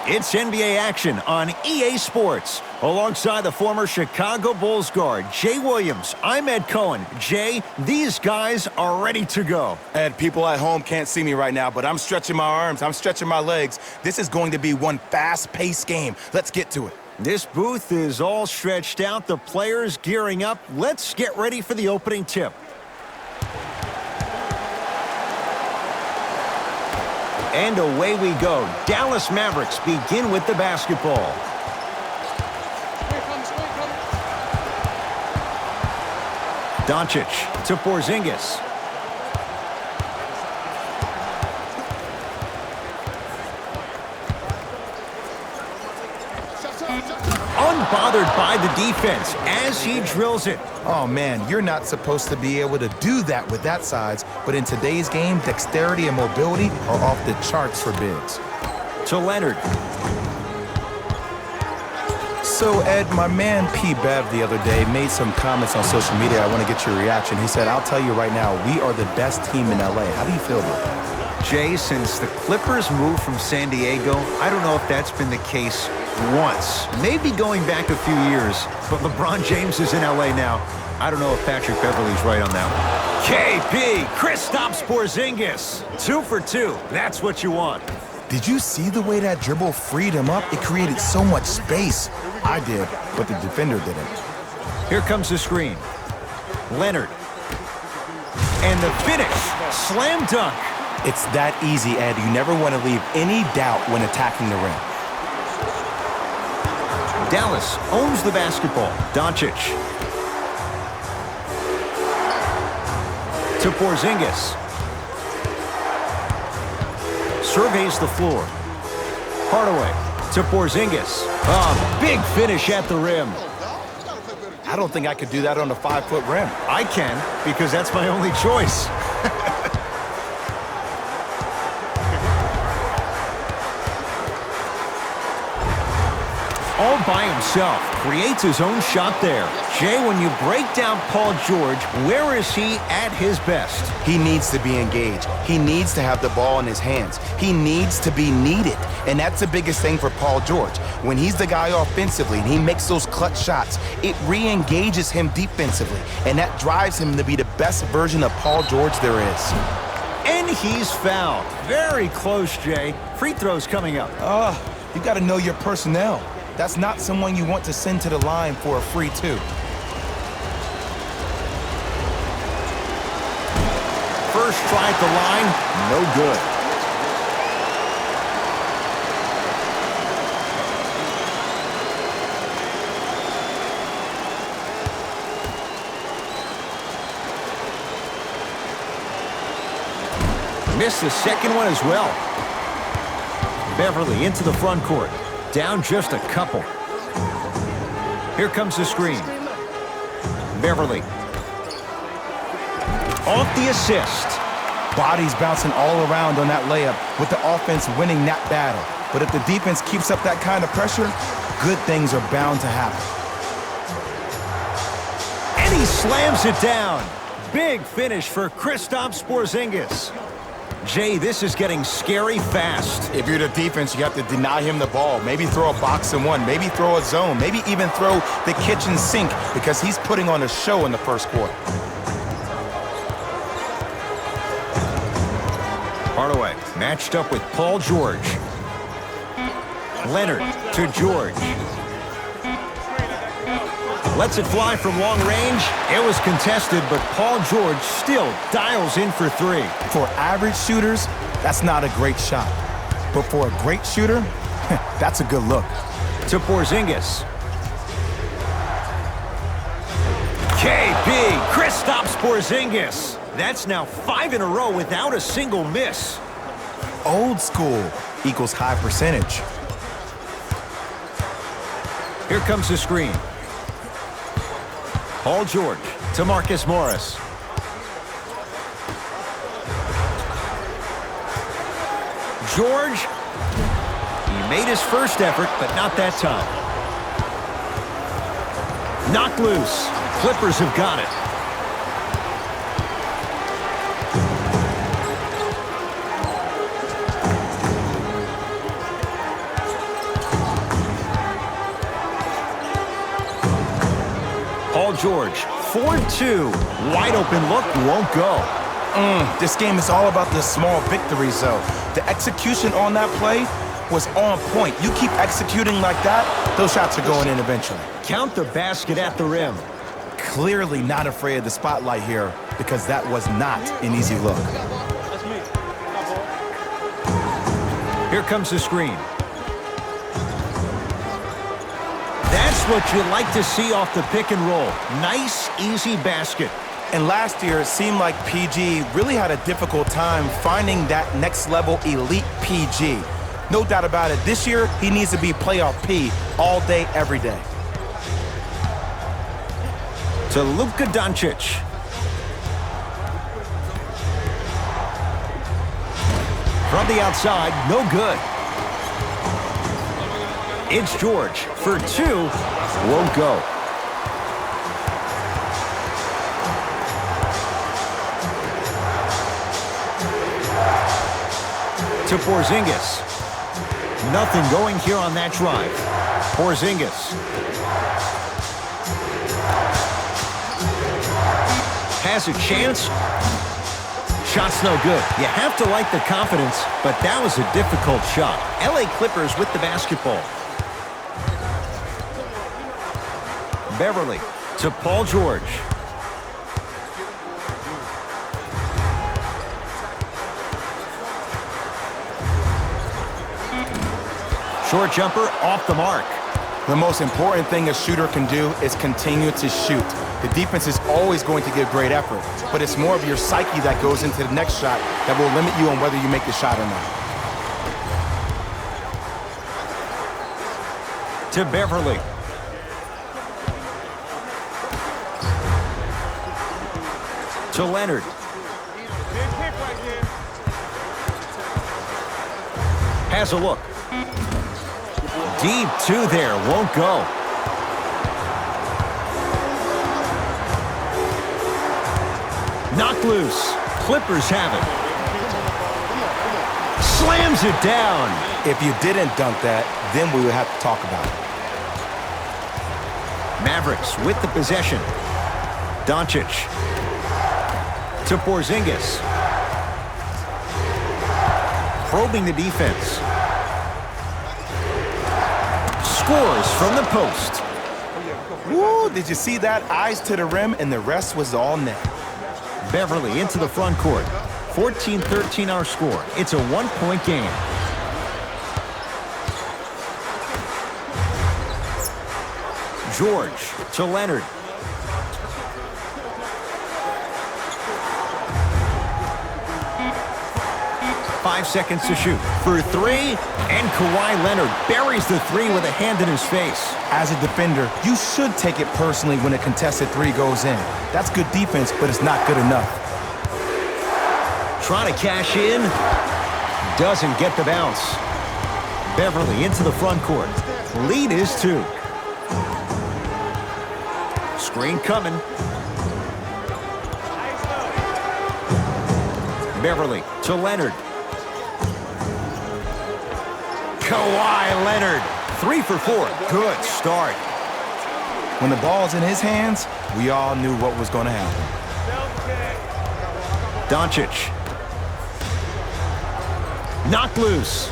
It's NBA action on EA Sports. Alongside the former Chicago Bulls guard, Jay Williams, I'm Ed Cohen. Jay, these guys are ready to go. Ed, people at home can't see me right now, but I'm stretching my arms, I'm stretching my legs. This is going to be one fast-paced game. Let's get to it. This booth is all stretched out, the players gearing up. Let's get ready for the opening tip. And away we go. Dallas Mavericks begin with the basketball. Doncic to Porzingis. Unbothered by the defense as he drills it. Oh, man, you're not supposed to be able to do that with that size, but in today's game, dexterity and mobility are off the charts for bigs. To Leonard. So, Ed, my man P. Bev the other day made some comments on social media. I want to get your reaction. He said, I'll tell you right now, we are the best team in LA. How do you feel about that? Jay, since the Clippers moved from San Diego, I don't know if that's been the case once. Maybe going back a few years, but LeBron James is in LA now. I don't know if Patrick Beverley's right on that one. KP, Kristaps Porzingis. 2 for 2. That's what you want. Did you see the way that dribble freed him up? It created so much space. I did, but the defender didn't. Here comes the screen. Leonard. And the finish. Slam dunk. It's that easy, Ed. You never want to leave any doubt when attacking the rim. Dallas owns the basketball. Doncic. To Porzingis. Surveys the floor. Hardaway to Porzingis. Big finish at the rim. I don't think I could do that on a 5-foot rim. I can, because that's my only choice. All by himself, creates his own shot there. Jay, when you break down Paul George, where is he at his best? He needs to be engaged. He needs to have the ball in his hands. He needs to be needed. And that's the biggest thing for Paul George. When he's the guy offensively and he makes those clutch shots, it re-engages him defensively. And that drives him to be the best version of Paul George there is. And he's fouled. Very close, Jay. Free throws coming up. You got to know your personnel. That's not someone you want to send to the line for a free two. First try at the line, no good. Missed the second one as well. Beverley into the front court. Down just a couple. Here comes the screen. Beverley. Off the assist. Bodies bouncing all around on that layup with the offense winning that battle. But if the defense keeps up that kind of pressure, good things are bound to happen. And he slams it down. Big finish for Kristaps Porzingis. Jay, this is getting scary fast. If you're the defense, you have to deny him the ball. Maybe throw a box and one. Maybe throw a zone. Maybe even throw the kitchen sink because he's putting on a show in the first quarter. Hardaway matched up with Paul George. Leonard to George. Lets it fly from long range. It was contested, but Paul George still dials in for 3. For average shooters, that's not a great shot. But for a great shooter, that's a good look. To Porzingis. KP, Kristaps Porzingis. That's now 5 in a row without a single miss. Old school equals high percentage. Here comes the screen. Paul George to Marcus Morris. George, he made his first effort, but not that time. Knocked loose. Clippers have got it. Paul George. 4-2. Wide open look, won't go. This game is all about the small victories, though. The execution on that play was on point. You keep executing like that, those shots are going in eventually. Count the basket at the rim. Clearly not afraid of the spotlight here because that was not an easy look. Here comes the screen. That's what you like to see off the pick and roll. Nice, easy basket. And last year, it seemed like PG really had a difficult time finding that next level elite PG. No doubt about it, this year, he needs to be playoff P all day, every day. To Luka Doncic. From the outside, no good. It's George for 2, won't go. To Porzingis. Nothing going here on that drive. Porzingis. Has a chance. Shot's no good. You have to like the confidence, but that was a difficult shot. LA Clippers with the basketball. Beverly to Paul George. Short jumper off the mark. The most important thing a shooter can do is continue to shoot. The defense is always going to give great effort, but it's more of your psyche that goes into the next shot that will limit you on whether you make the shot or not. To Beverly. To Leonard. Has a look. Deep 2 there, won't go. Knocked loose. Clippers have it. Slams it down. If you didn't dunk that, then we would have to talk about it. Mavericks with the possession. Doncic. To Porzingis. Probing the defense. Scores from the post. Woo, did you see that? Eyes to the rim, and the rest was all net. Beverly into the front court. 14-13 our score. It's a 1-point game. George to Leonard. Five seconds to shoot. For 3, and Kawhi Leonard buries the 3 with a hand in his face. As a defender, you should take it personally when a contested 3 goes in. That's good defense, but it's not good enough. Trying to cash in. Doesn't get the bounce. Beverly into the front court. Lead is 2. Screen coming. Beverly to Leonard. Kawhi Leonard. 3 for 4. Good start. When the ball's in his hands, we all knew what was going to happen. Doncic. Knocked loose.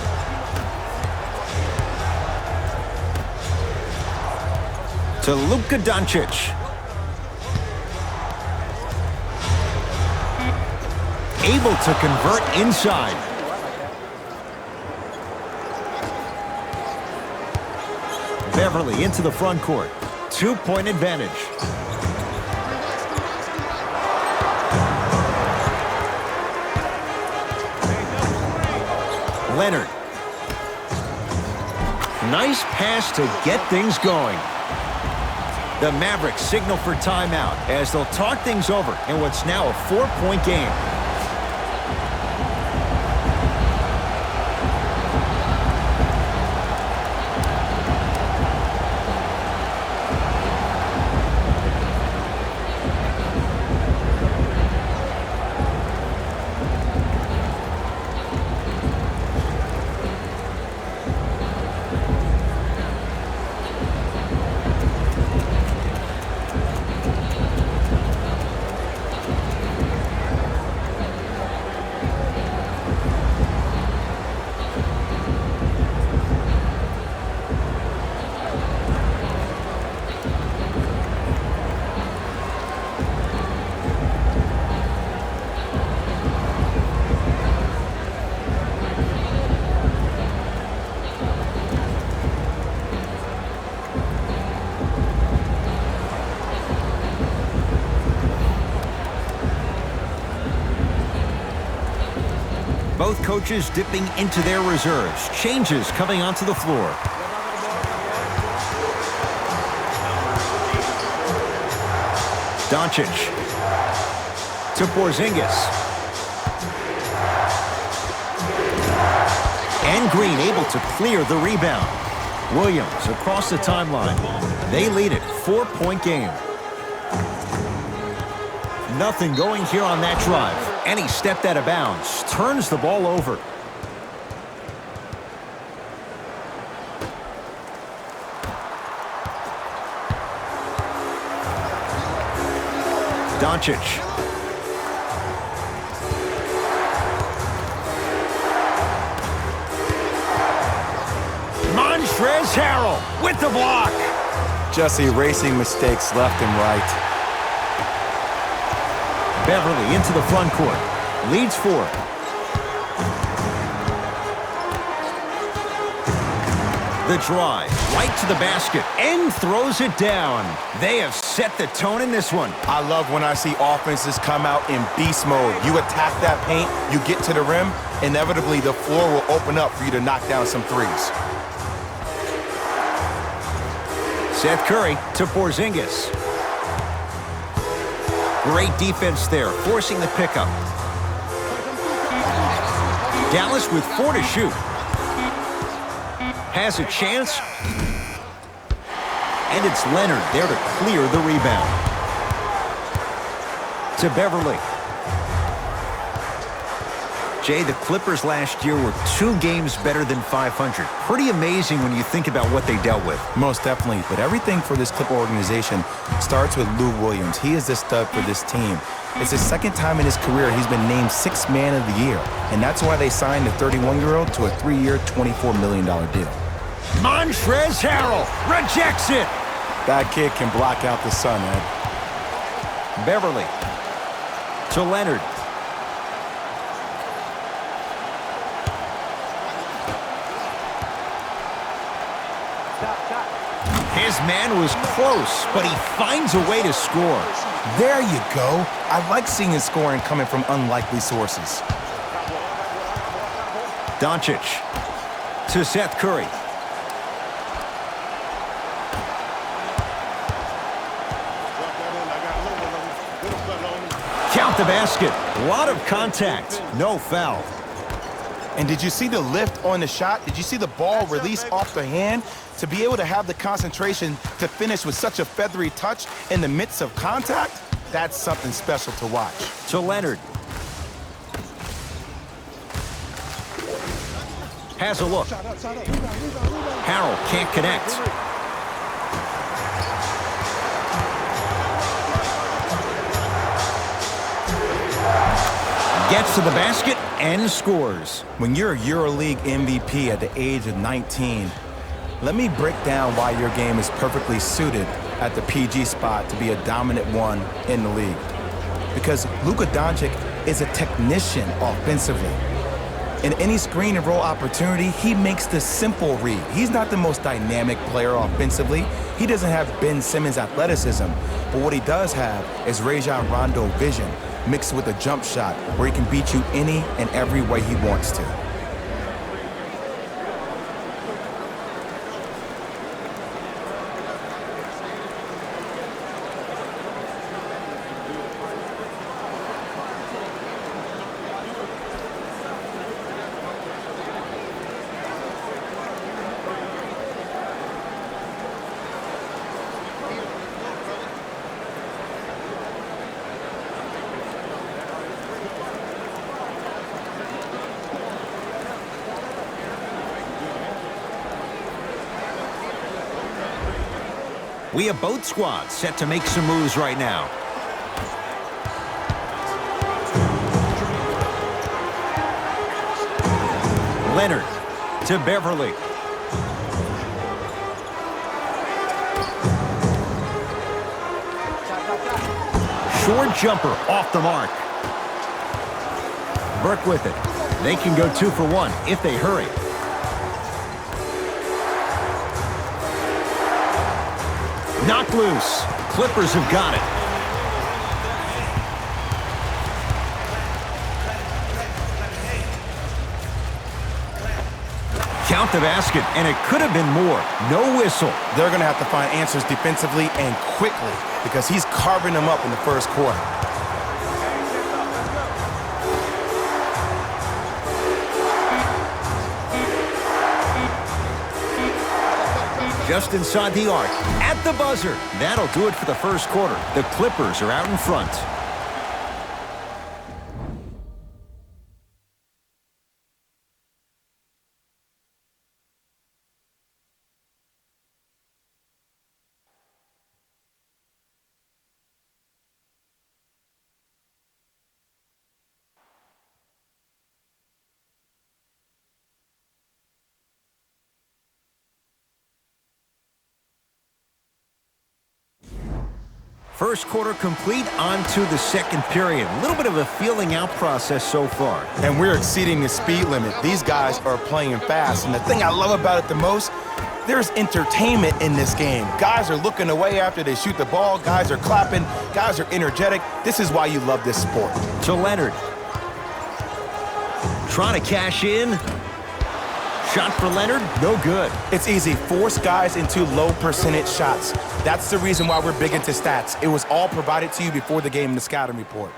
To Luka Doncic. Able to convert inside. Beverly into the front court. 2-point advantage. Leonard. Nice pass to get things going. The Mavericks signal for timeout as they'll talk things over in what's now a 4-point game. Both coaches dipping into their reserves. Changes coming onto the floor. Doncic to Porzingis. And Green able to clear the rebound. Williams across the timeline. They lead it. 4-point game. Nothing going here on that drive. And he stepped out of bounds. Turns the ball over. Doncic. Montrezl Harrell with the block. Just erasing mistakes left and right. Beverly into the front court. Leads 4. The drive. Right to the basket. And throws it down. They have set the tone in this one. I love when I see offenses come out in beast mode. You attack that paint, you get to the rim, inevitably the floor will open up for you to knock down some threes. Seth Curry to Porzingis. Great defense there, forcing the pickup. Dallas with 4 to shoot. Has a chance. And it's Leonard there to clear the rebound. To Beverly. Jay, the Clippers last year were 2 games better than 500. Pretty amazing when you think about what they dealt with. Most definitely, but everything for this Clipper organization starts with Lou Williams. He is the stud for this team. It's his second time in his career he's been named 6th man of the year, and that's why they signed the 31-year-old to a 3-year, $24 million deal. Montrezl Harrell rejects it. That kid can block out the sun, Ed. Beverly to Leonard. His man was close, but he finds a way to score. There you go. I like seeing his scoring coming from unlikely sources. Doncic to Seth Curry. Count the basket. A lot of contact. No foul. And did you see the lift on the shot? Did you see the ball release off the hand? To be able to have the concentration to finish with such a feathery touch in the midst of contact, that's something special to watch. To Leonard. Has a look. Harrell can't connect. Gets to the basket and scores. When you're a EuroLeague MVP at the age of 19, let me break down why your game is perfectly suited at the PG spot to be a dominant one in the league. Because Luka Doncic is a technician offensively. In any screen and roll opportunity, he makes the simple read. He's not the most dynamic player offensively. He doesn't have Ben Simmons' athleticism. But what he does have is Rajon Rondo vision, mixed with a jump shot where he can beat you any and every way he wants to. We have both squads set to make some moves right now. Leonard to Beverly. Short jumper off the mark. Burke with it. They can go 2 for 1 if they hurry. Knocked loose. Clippers have got it. count the basket, and it could have been more. No whistle. They're going to have to find answers defensively and quickly because he's carving them up in the first quarter. Just inside the arc, at the buzzer. That'll do it for the first quarter. The Clippers are out in front. First quarter complete, on to the second period. A little bit of a feeling out process so far. And we're exceeding the speed limit. These guys are playing fast. And the thing I love about it the most, there's entertainment in this game. Guys are looking away after they shoot the ball. Guys are clapping. Guys are energetic. This is why you love this sport. To Leonard. Trying to cash in. Shot for Leonard, no good. It's easy. Force guys into low percentage shots. That's the reason why we're big into stats. It was all provided to you before the game in the scouting report.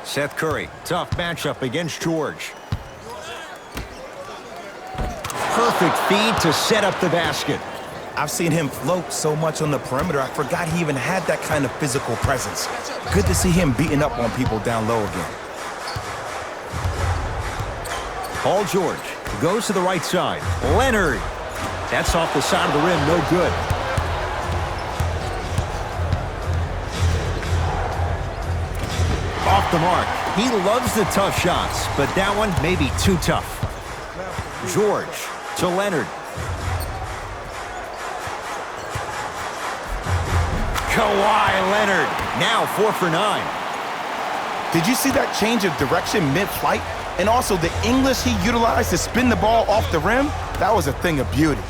Seth Curry, tough matchup against George. Perfect feed to set up the basket. I've seen him float so much on the perimeter, I forgot he even had that kind of physical presence. Good to see him beating up on people down low again. Paul George goes to the right side. Leonard. That's off the side of the rim, no good. Off the mark. He loves the tough shots, but that one may be too tough. George to Leonard. Kawhi Leonard, now 4 for 9. Did you see that change of direction mid-flight? And also the English he utilized to spin the ball off the rim? That was a thing of beauty.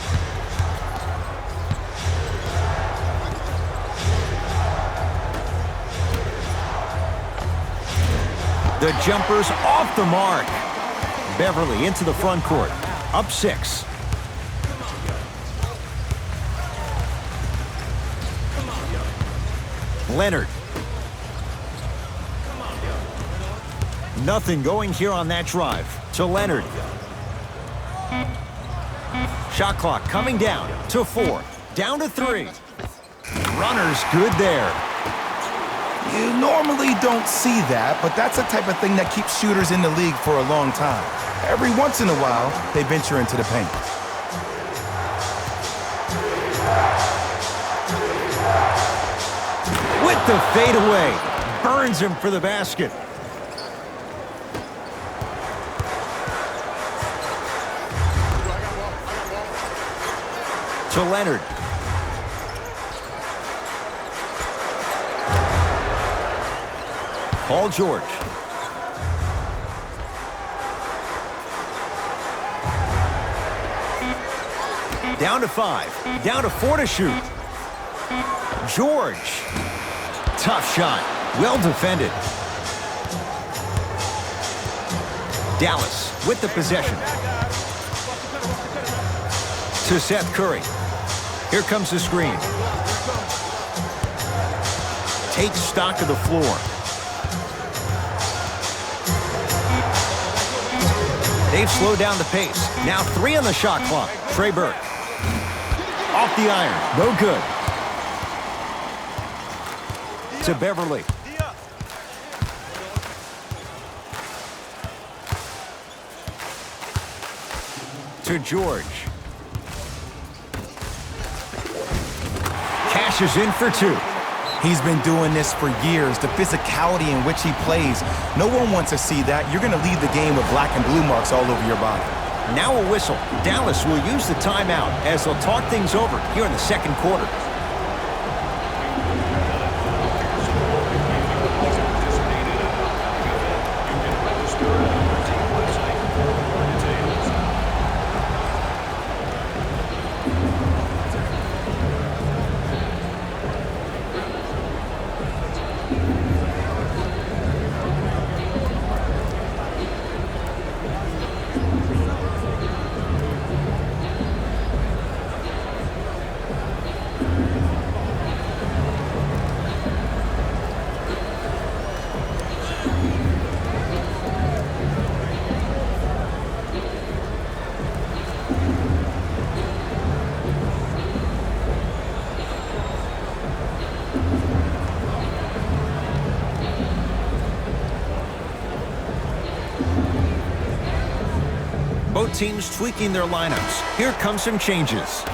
The jumper's off the mark. Beverly into the front court. Up 6. Leonard. Nothing going here on that drive. To Leonard. Shot clock coming down to 4. Down to 3. Runner's good there. You normally don't see that, but that's the type of thing that keeps shooters in the league for a long time. Every once in a while, they venture into the paint. With the fadeaway. Burns him for the basket. To Leonard. Paul George. Down to 5. Down to 4 to shoot. George. Tough shot. Well defended. Dallas with the possession. To Seth Curry. Here comes the screen. Takes stock of the floor. They've slowed down the pace. Now 3 on the shot clock. Trey Burke. Off the iron. No good. To Beverly. To George. Cashes in for 2. He's been doing this for years. The physicality in which he plays. No one wants to see that. You're going to leave the game with black and blue marks all over your body. Now a whistle. Dallas will use the timeout as they'll talk things over here in the second quarter. Both teams tweaking their lineups. Here come some changes.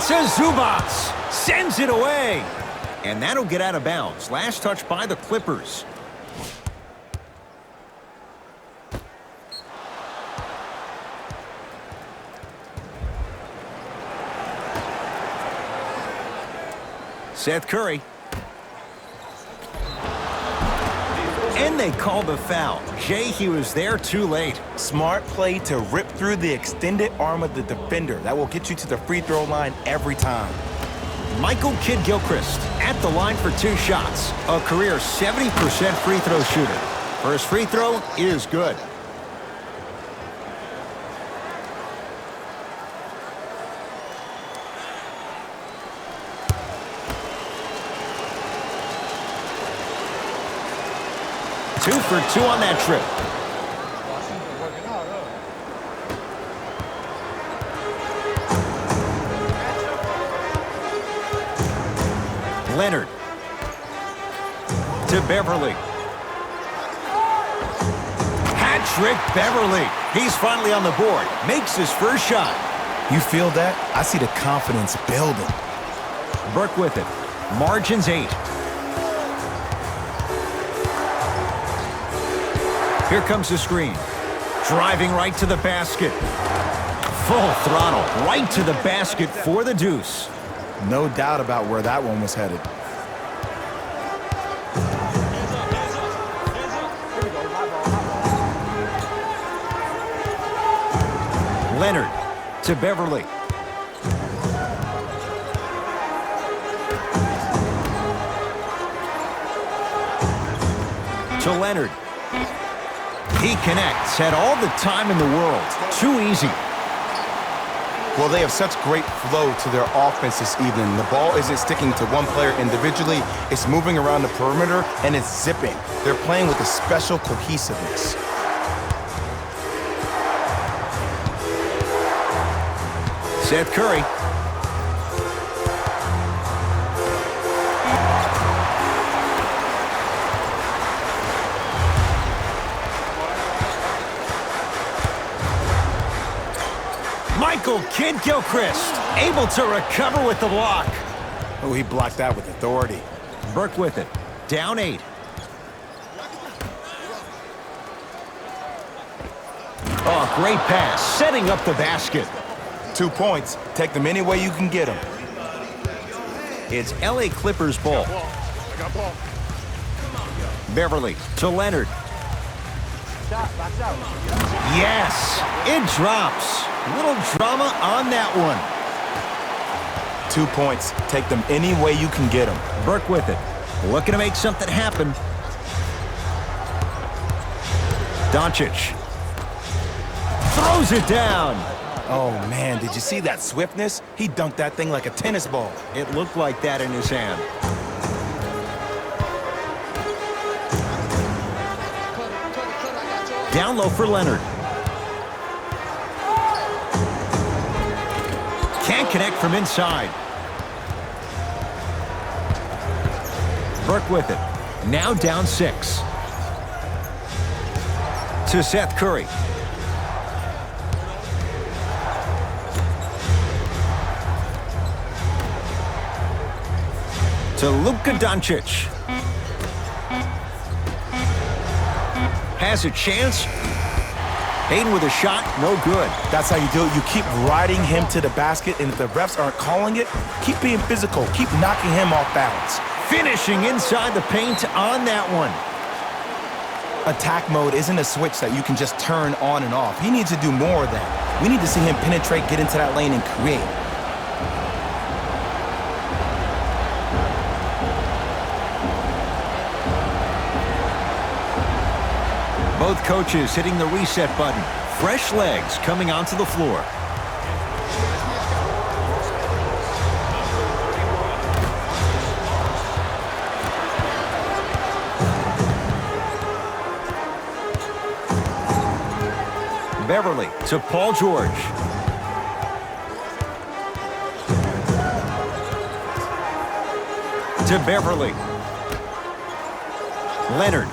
To Zubats, sends it away. And that'll get out of bounds. Last touch by the Clippers. Seth Curry. And they called the foul. Jay, he was there too late. Smart play to rip through the extended arm of the defender. That will get you to the free throw line every time. Michael Kidd-Gilchrist at the line for 2 shots. A career 70% free throw shooter. First free throw is good. Two for 2 on that trip. Leonard to Beverly. Hat trick Beverly. He's finally on the board. Makes his first shot. You feel that? I see the confidence building. Burke with it. Margins 8. Here comes the screen. Driving right to the basket. Full throttle. Right to the basket for the deuce. No doubt about where that one was headed. Leonard to Beverly. To Leonard. He connects. Had all the time in the world. Too easy. Well, they have such great flow to their offense this evening. The ball isn't sticking to one player individually. It's moving around the perimeter, and it's zipping. They're playing with a special cohesiveness. Seth Curry. Michael Kidd-Gilchrist able to recover with the block. Oh, he blocked that with authority. Burke with it. Down 8. Oh, great pass. Setting up the basket. 2 points. Take them any way you can get them. It's LA Clippers ball. Beverly to Leonard. Yes, it drops. Little drama on that one. 2 points. Take them any way you can get them. Burke with it. Looking to make something happen. Doncic. Throws it down. Oh, man, did you see that swiftness? He dunked that thing like a tennis ball. It looked like that in his hand. Down low for Leonard. Can't connect from inside. Burke with it. Now down 6. To Seth Curry. To Luka Doncic. Has a chance. Hayden with a shot, no good. That's how you do it. You keep riding him to the basket, and if the refs aren't calling it, keep being physical. Keep knocking him off balance. Finishing inside the paint on that one. Attack mode isn't a switch that you can just turn on and off. He needs to do more of that. We need to see him penetrate, get into that lane, and create. Both coaches hitting the reset button. Fresh legs coming onto the floor. Beverly to Paul George. To Beverly. Leonard.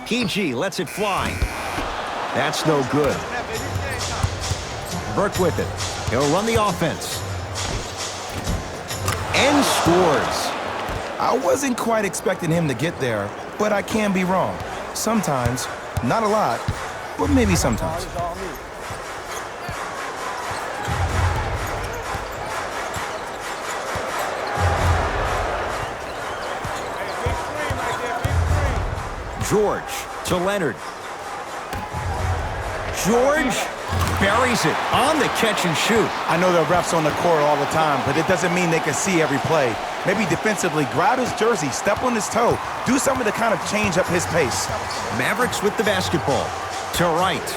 PG lets it fly. That's no good. Burke with it. He'll run the offense. And scores. I wasn't quite expecting him to get there, but I can be wrong. Sometimes, not a lot, but maybe sometimes. George to Leonard. George buries it on the catch and shoot. I know the refs on the court all the time, but it doesn't mean they can see every play. Maybe defensively, grab his jersey, step on his toe, do something to kind of change up his pace. Mavericks with the basketball. To Wright.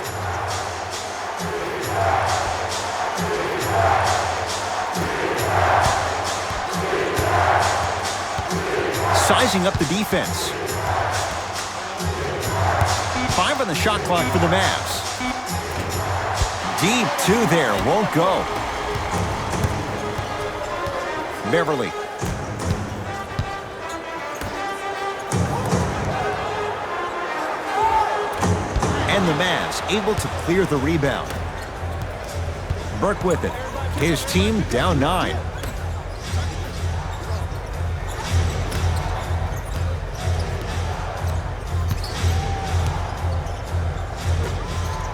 Sizing up the defense. 5 on the shot clock for the Mavs. Deep 2 there, won't go. Beverly. And the Mavs able to clear the rebound. Burke with it. His team down 9.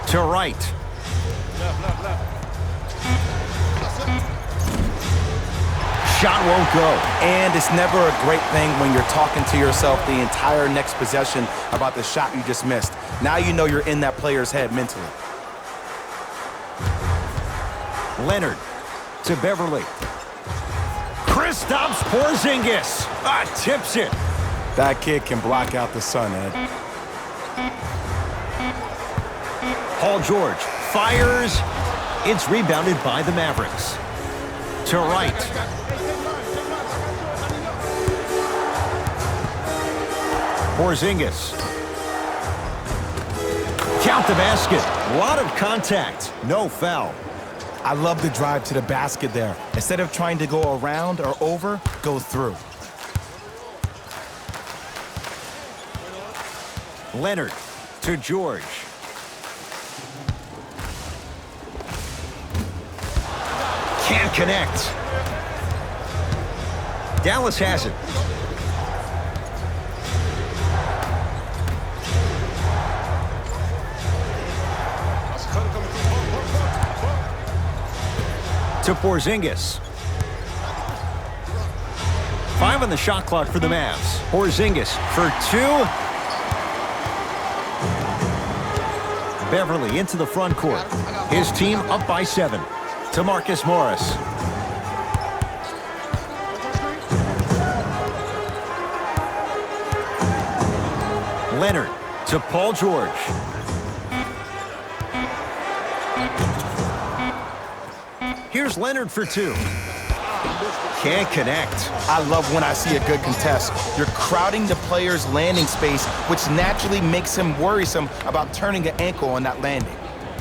To Wright. Shot won't go. And it's never a great thing when you're talking to yourself the entire next possession about the shot you just missed. Now you know you're in that player's head mentally. Leonard to Beverly. Kristaps Porzingis. Tips it. That kid can block out the sun, Ed. Paul George fires. It's rebounded by the Mavericks. To Wright. Porzingis. Count the basket. A lot of contact. No foul. I love the drive to the basket there. Instead of trying to go around or over, go through. Leonard to George. Can't connect. Dallas has it. To Porzingis. 5 on the shot clock for the Mavs. Porzingis for 2. Beverly into the front court. His team up by 7. To Marcus Morris. Leonard to Paul George. Here's Leonard for 2. Can't connect. I love when I see a good contest. You're crowding the player's landing space, which naturally makes him worrisome about turning an ankle on that landing.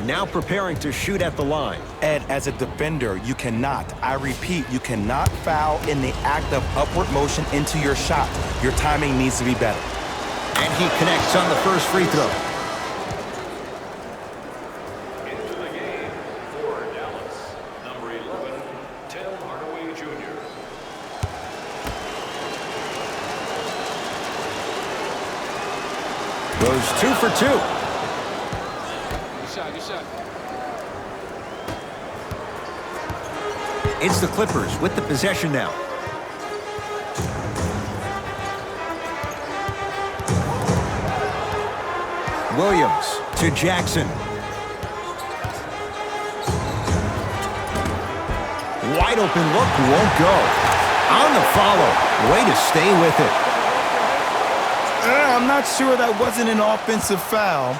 Now preparing to shoot at the line. Ed, as a defender, you cannot, I repeat, you cannot foul in the act of upward motion into your shot. Your timing needs to be better. And he connects on the first free throw. Into the game for Dallas, number 11, Tim Hardaway Jr. Goes 2 for 2. Good shot. It's the Clippers with the possession now. Williams to Jackson. Wide open look, won't go. On the follow, way to stay with it. I'm not sure that wasn't an offensive foul,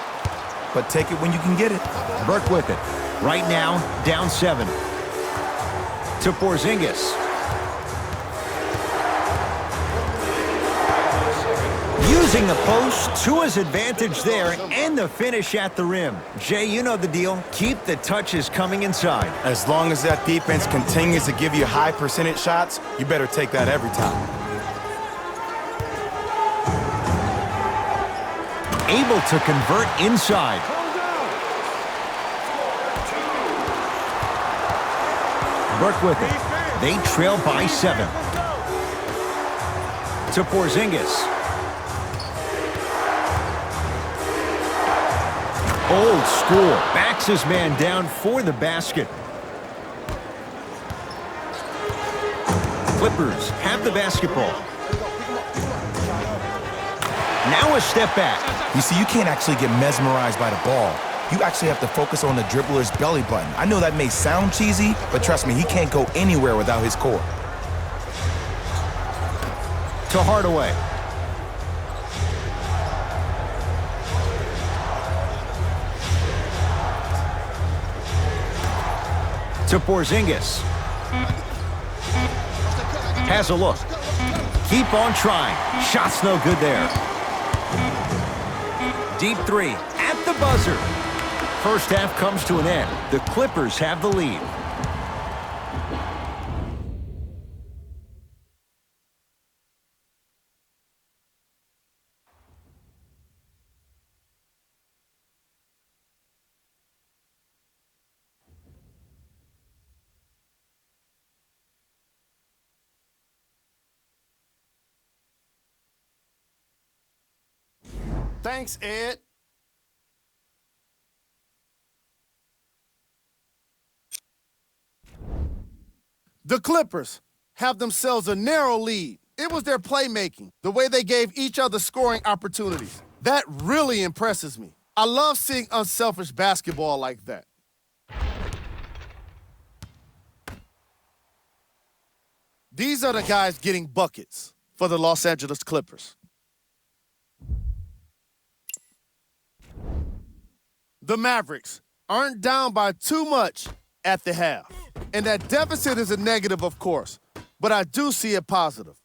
but take it when you can get it. Burke with it. Right now, down 7. To Porzingis. Using the post to his advantage there and the finish at the rim. Jay, you know the deal. Keep the touches coming inside. As long as that defense continues to give you high percentage shots, you better take that every time. Able to convert inside. Burke with it. They trail by 7. To Porzingis. Old school. Backs his man down for the basket. Clippers have the basketball. Now a step back. You see, you can't actually get mesmerized by the ball. You actually have to focus on the dribbler's belly button. I know that may sound cheesy, but trust me, he can't go anywhere without his core. To Hardaway. To Porzingis. Has a look. Keep on trying. Shot's no good there. Deep 3 at the buzzer. First half comes to an end. The Clippers have the lead. Thanks, Ed. The Clippers have themselves a narrow lead. It was their playmaking, the way they gave each other scoring opportunities. That really impresses me. I love seeing unselfish basketball like that. These are the guys getting buckets for the Los Angeles Clippers. The Mavericks aren't down by too much at the half. And that deficit is a negative, of course, but I do see it positive.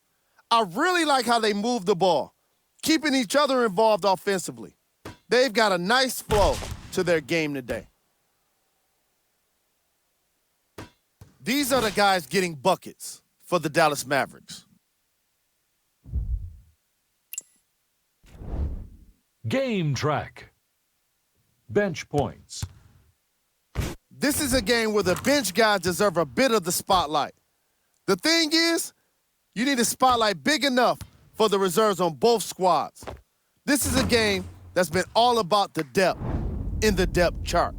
I really like how they move the ball, keeping each other involved offensively. They've got a nice flow to their game today. These are the guys getting buckets for the Dallas Mavericks. Game track. Bench points. This is a game where the bench guys deserve a bit of the spotlight. The thing is, you need a spotlight big enough for the reserves on both squads. This is a game that's been all about the depth in the depth chart.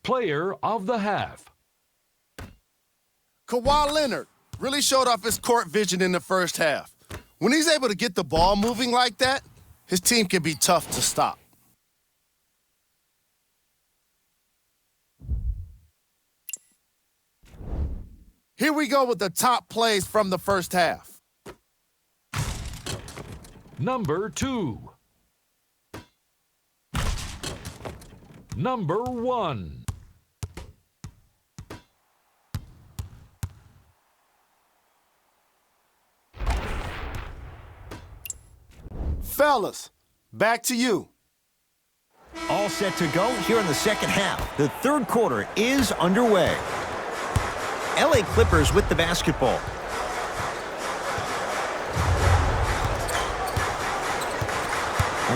Player of the half. Kawhi Leonard really showed off his court vision in the first half. When he's able to get the ball moving like that, his team can be tough to stop. Here we go with the top plays from the first half. Number 2. Number 1. Fellas, back to you. All set to go here in the second half. The third quarter is underway. LA Clippers with the basketball.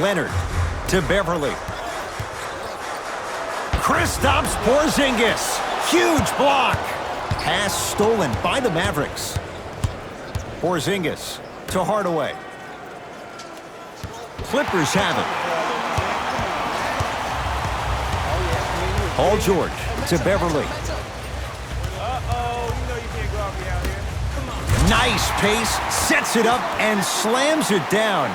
Leonard to Beverly. Kristaps Porzingis. Huge block. Pass stolen by the Mavericks. Porzingis to Hardaway. Clippers have it. Paul George to Beverly. Nice pace, sets it up, and slams it down.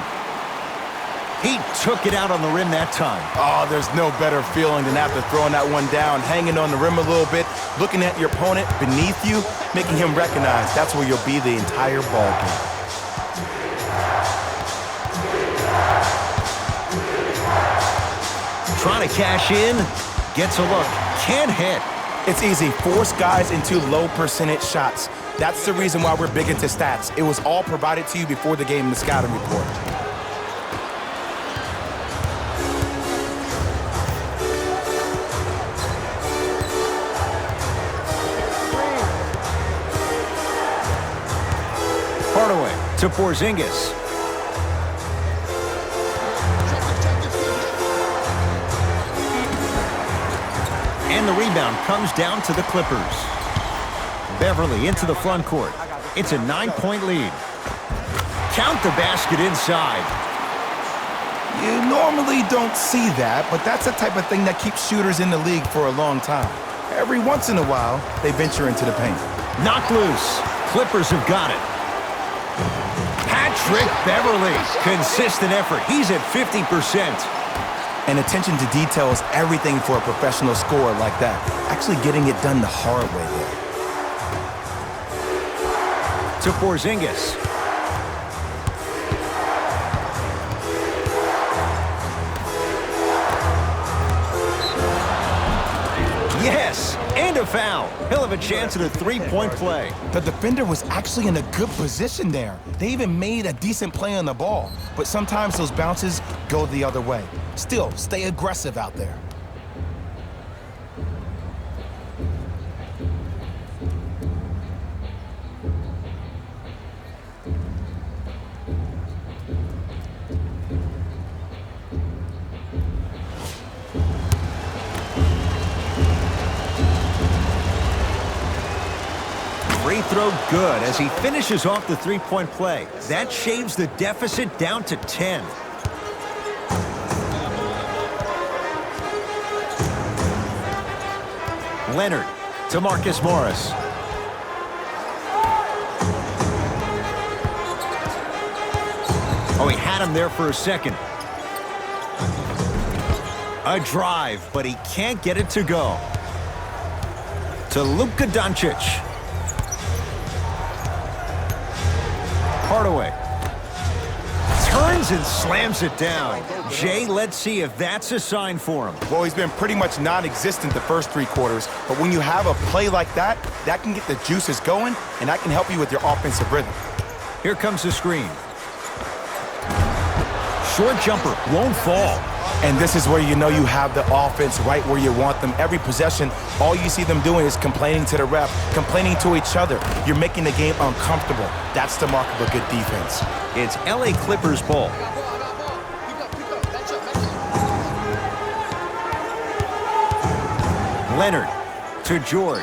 He took it out on the rim that time. Oh, there's no better feeling than after throwing that one down, hanging on the rim a little bit, looking at your opponent beneath you, making him recognize that's where you'll be the entire ball game. Trying to cash in, gets a look, can't hit. It's easy. Force guys into low percentage shots. That's the reason why we're big into stats. It was all provided to you before the game in the scouting report. Hardaway to Porzingis. And the rebound comes down to the Clippers. Beverly into the front court. It's a 9-point lead. Count the basket inside. You normally don't see that, but that's the type of thing that keeps shooters in the league for a long time. Every once in a while, they venture into the paint. Knocked loose. Clippers have got it. Patrick Beverly. Consistent effort. He's at 50%. And attention to detail is everything for a professional scorer like that. Actually getting it done the hard way there. To Porzingis. Yes, and a foul. He'll have a chance at a three-point play. The defender was actually in a good position there. They even made a decent play on the ball. But sometimes those bounces go the other way. Still, stay aggressive out there. Free throw good as he finishes off the three-point play. That shaves the deficit down to 10. Leonard to Marcus Morris. Oh, he had him there for a second. A drive, but he can't get it to go. To Luka Doncic. Hardaway. Turns and slams it down. Jay, let's see if that's a sign for him. Well, he's been pretty much non-existent the first three quarters, but when you have a play like that, that can get the juices going, and that can help you with your offensive rhythm. Here comes the screen. Short jumper, won't fall. And this is where you know you have the offense right where you want them. Every possession, all you see them doing is complaining to the ref, complaining to each other. You're making the game uncomfortable. That's the mark of a good defense. It's LA Clippers ball. Leonard to George.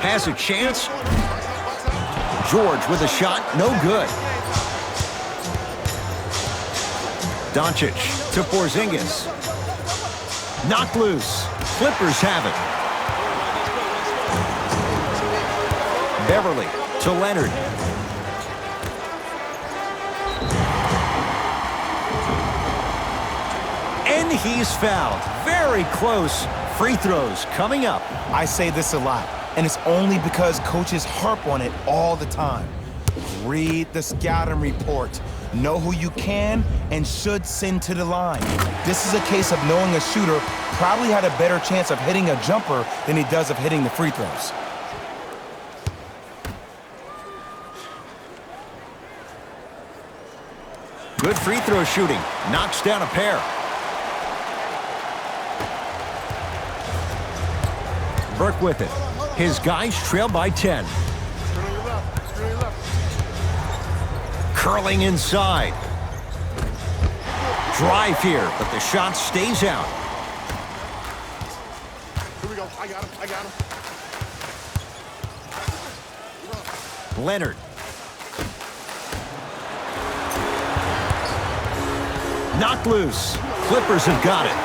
Has a chance. George with a shot, no good. Doncic to Porzingis. Knocked loose. Clippers have it. Beverly to Leonard. And he's fouled. Very close. Free throws coming up. I say this a lot, and it's only because coaches harp on it all the time. Read the scouting report. Know who you can and should send to the line. This is a case of knowing a shooter probably had a better chance of hitting a jumper than he does of hitting the free throws. Good free throw shooting. Knocks down a pair. Burke with it. His guys trail by 10. Curling inside. Drive here, but the shot stays out. Here we go. I got him. Leonard. Knocked loose. Clippers have got it.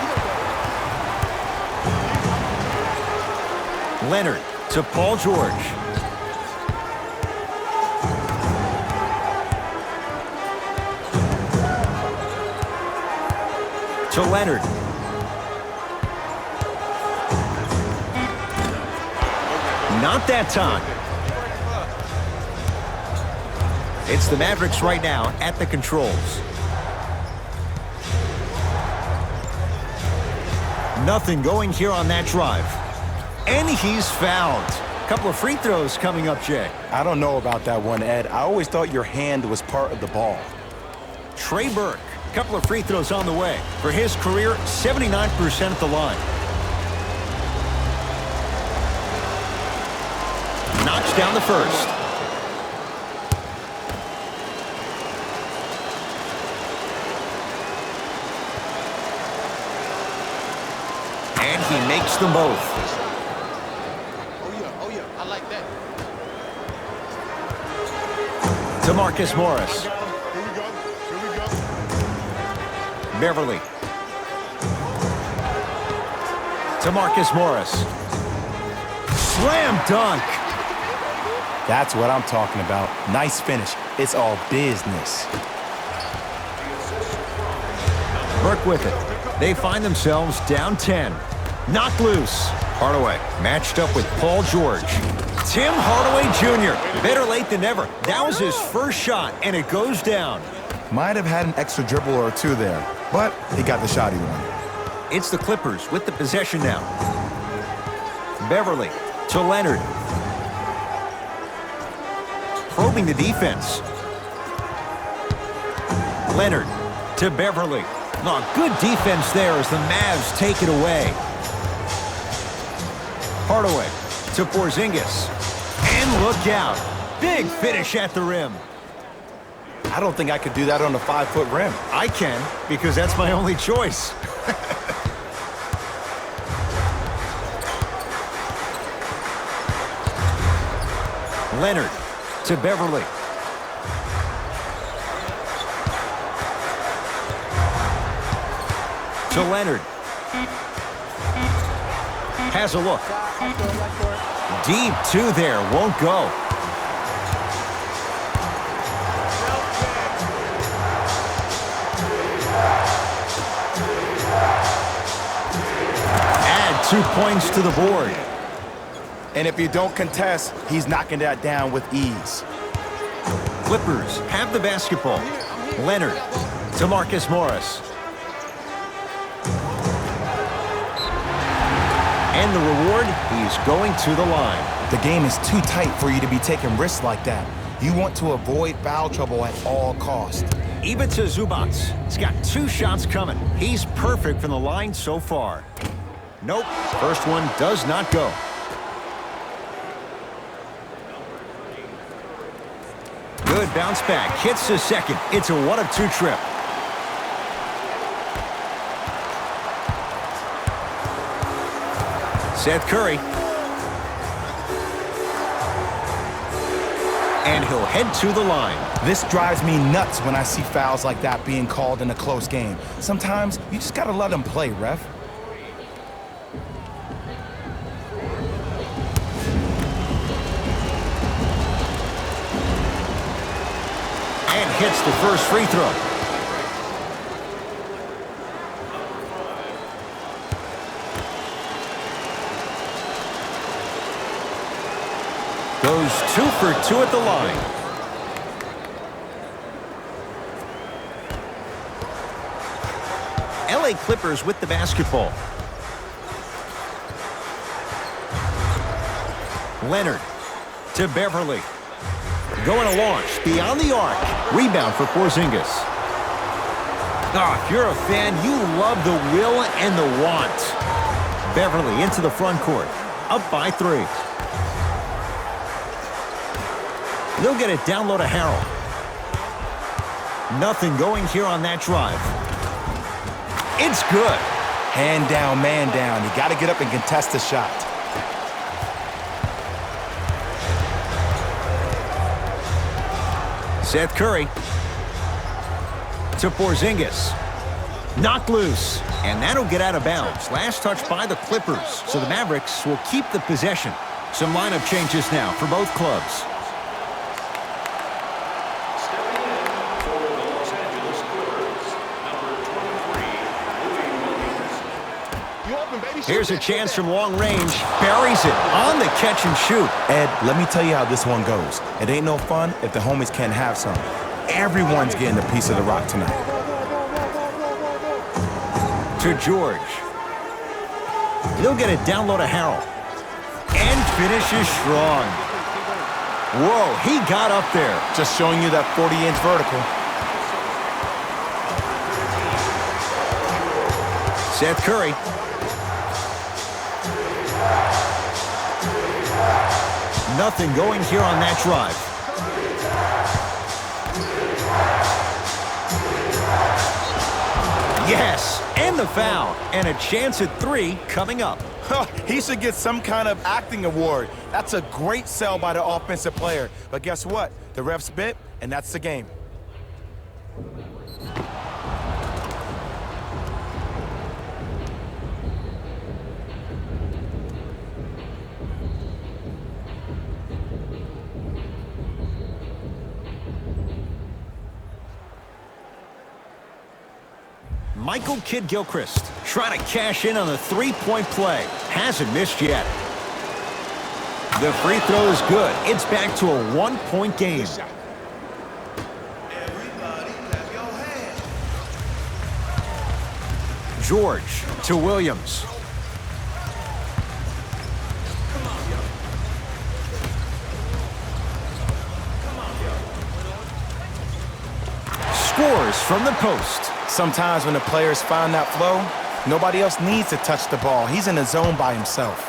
Leonard to Paul George. To Leonard. Not that time. It's the Mavericks right now at the controls. Nothing going here on that drive. And he's fouled. Couple of free throws coming up, Jay. I don't know about that one, Ed. I always thought your hand was part of the ball. Trey Burke, couple of free throws on the way. For his career, 79% at the line. Knocks down the first. And he makes them both. Oh yeah, I like that. To Marcus Morris. Here we go. Beverly. To Marcus Morris. Slam dunk. That's what I'm talking about. Nice finish. It's all business. Burke with it. They find themselves down 10. Knocked loose. Hardaway matched up with Paul George. Tim Hardaway Jr. Better late than never. That was his first shot, and it goes down. Might have had an extra dribble or two there, but he got the shot he wanted. It's the Clippers with the possession now. Beverly to Leonard. Probing the defense. Leonard to Beverly. Oh, good defense there as the Mavs take it away. Hardaway to Porzingis. And look out. Big finish at the rim. I don't think I could do that on a 5-foot rim. I can, because that's my only choice. Leonard to Beverly. To Leonard. Has a look. Deep two there, won't go. Add 2 points to the board. And if you don't contest, he's knocking that down with ease. Clippers have the basketball. Leonard to Marcus Morris. And the reward, he's going to the line. The game is too tight for you to be taking risks like that. You want to avoid foul trouble at all costs. Even to Zubac. He's got 2 shots coming. He's perfect from the line so far. Nope, first one does not go. Good bounce back, hits the second. It's a 1-of-2 trip. Seth Curry. And he'll head to the line. This drives me nuts when I see fouls like that being called in a close game. Sometimes you just gotta let them play, ref. And hits the first free throw. Goes 2 for 2 at the line. LA Clippers with the basketball. Leonard to Beverly. Going to launch beyond the arc. Rebound for Porzingis. If you're a fan, you love the will and the want. Beverly into the front court. Up by 3. They'll get it down low to Harrell. Nothing going here on that drive. It's good. Hand down, man down. You gotta get up and contest the shot. Seth Curry to Porzingis. Knocked loose, and that'll get out of bounds. Last touch by the Clippers, so the Mavericks will keep the possession. Some lineup changes now for both clubs. Stepping in for the Los Angeles Clippers, number 23, Williams. Here's a chance from long range. Buries it on the catch and shoot. Ed, let me tell you how this one goes. It ain't no fun if the homies can't have some. Everyone's getting a piece of the rock tonight. To George. He'll get it down low to Harrell. And finishes strong. Whoa, he got up there. Just showing you that 40-inch vertical. Seth Curry. Nothing going here on that drive. Yes, and the foul. And a chance at 3 coming up. He should get some kind of acting award. That's a great sell by the offensive player. But guess what? The refs bit, and that's the game. Michael Kidd-Gilchrist trying to cash in on the three-point play. Hasn't missed yet. The free throw is good. It's back to a one-point game. George to Williams. Scores from the post. Sometimes when the players find that flow, nobody else needs to touch the ball. He's in the zone by himself.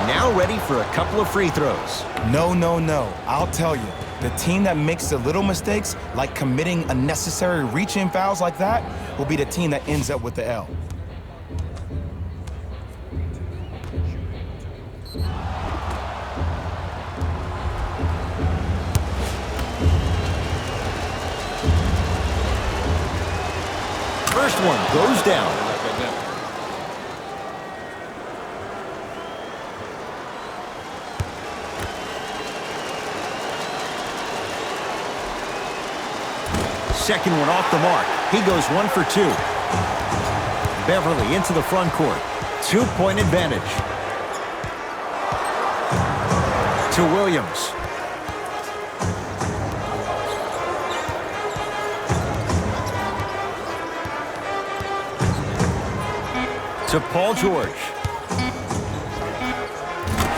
Now ready for a couple of free throws. No, no, no. I'll tell you. The team that makes the little mistakes, like committing unnecessary reach-in fouls like that, will be the team that ends up with the L. First one goes down. Second one off the mark. He goes 1 for 2. Beverly into the front court. 2-point advantage. To Williams. To Paul George.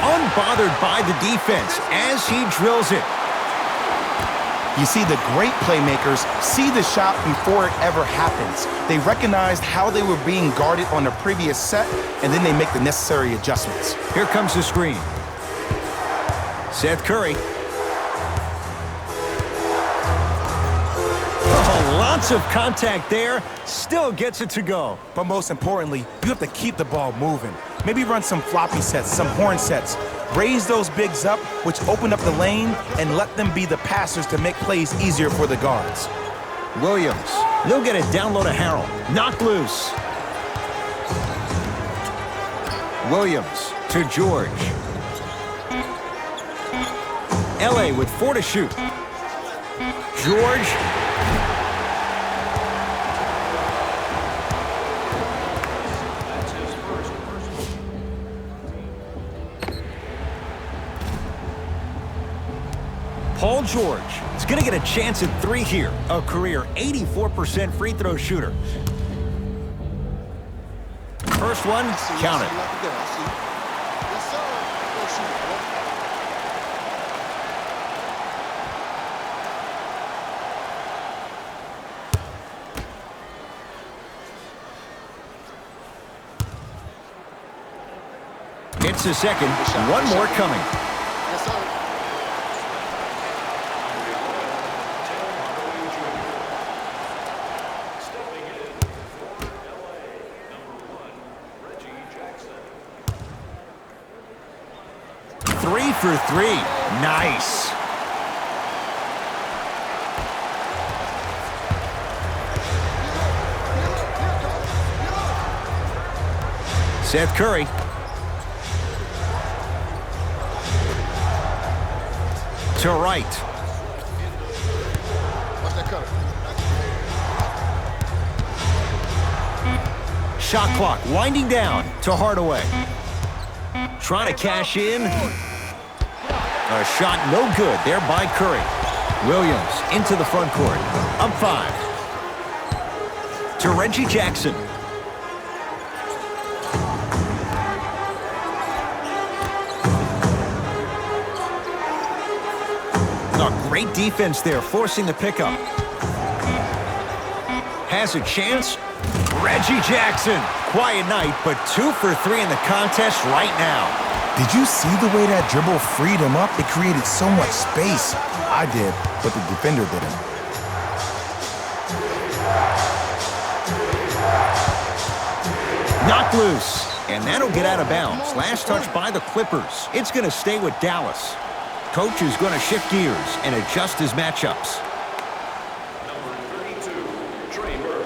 Unbothered by the defense as he drills it. You see, the great playmakers see the shot before it ever happens. They recognized how they were being guarded on the previous set, and then they make the necessary adjustments. Here comes the screen. Seth Curry. Oh, lots of contact there. Still gets it to go. But most importantly, you have to keep the ball moving. Maybe run some floppy sets, some horn sets. Raise those bigs up, which open up the lane, and let them be the passers to make plays easier for the guards. Williams. They'll get it down low to Harrell. Knocked loose. Williams to George. LA with 4 to shoot. George. Paul George is going to get a chance at 3 here. A career 84% free throw shooter. First one, count it. It's the second. One more coming. For 3. Nice. Seth Curry. To right. Shot clock winding down to Hardaway. Trying to cash in. A shot no good there by Curry. Williams into the front court. Up 5. To Reggie Jackson. Great defense there, forcing the pickup. Has a chance. Reggie Jackson. Quiet night, but 2 for 3 in the contest right now. Did you see the way that dribble freed him up? It created so much space. I did, but the defender didn't. Knocked loose, and that'll get out of bounds. Last touch by the Clippers. It's going to stay with Dallas. Coach is going to shift gears and adjust his matchups. Number 32, Trey Burke.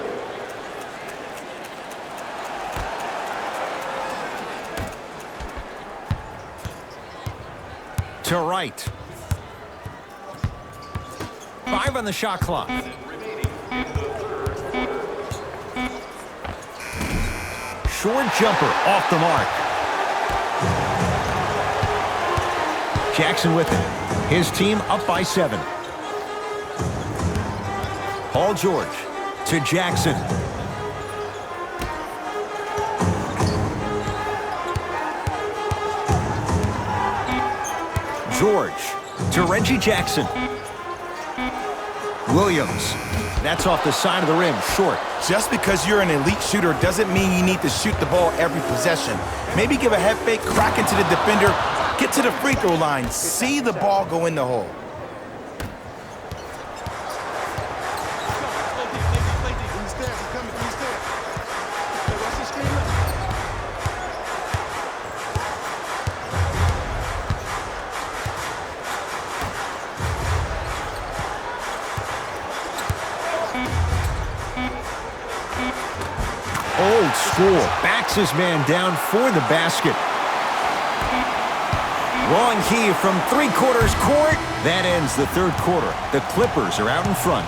To right. 5 on the shot clock. Short jumper off the mark. Jackson with it. His team up by 7. Paul George to Jackson. George to Reggie Jackson. Williams. That's off the side of the rim, short. Just because you're an elite shooter doesn't mean you need to shoot the ball every possession. Maybe give a head fake, crack into the defender, get to the free throw line, see the ball go in the hole. Old school. Backs his man down for the basket. Long heave from 3/4 court. That ends the 3rd quarter. The Clippers are out in front.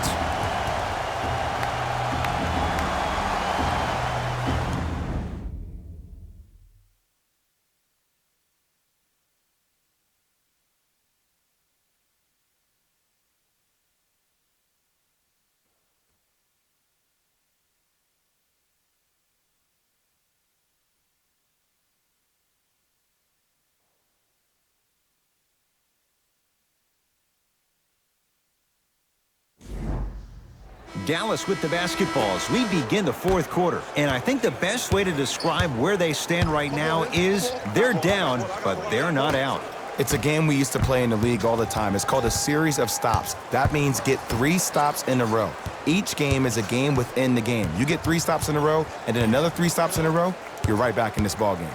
Dallas with the basketballs. We begin the 4th quarter, and I think the best way to describe where they stand right now is they're down, but they're not out. It's a game we used to play in the league all the time. It's called a series of stops. That means get 3 stops in a row. Each game is a game within the game. You get 3 stops in a row, and then another 3 stops in a row, you're right back in this ball game.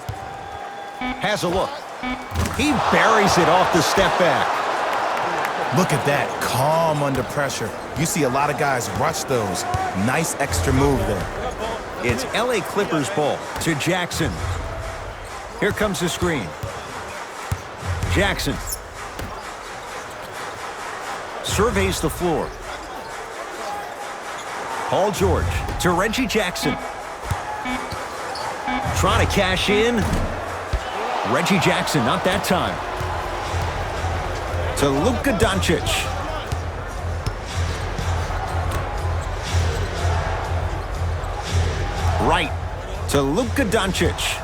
Has a look. He buries it off the step back. Look at that, calm under pressure. You see a lot of guys rush those. Nice extra move there. It's LA Clippers ball to Jackson. Here comes the screen. Jackson surveys the floor. Paul George to Reggie Jackson. Trying to cash in. Reggie Jackson, not that time. To Luka Doncic. Right to Luka Doncic.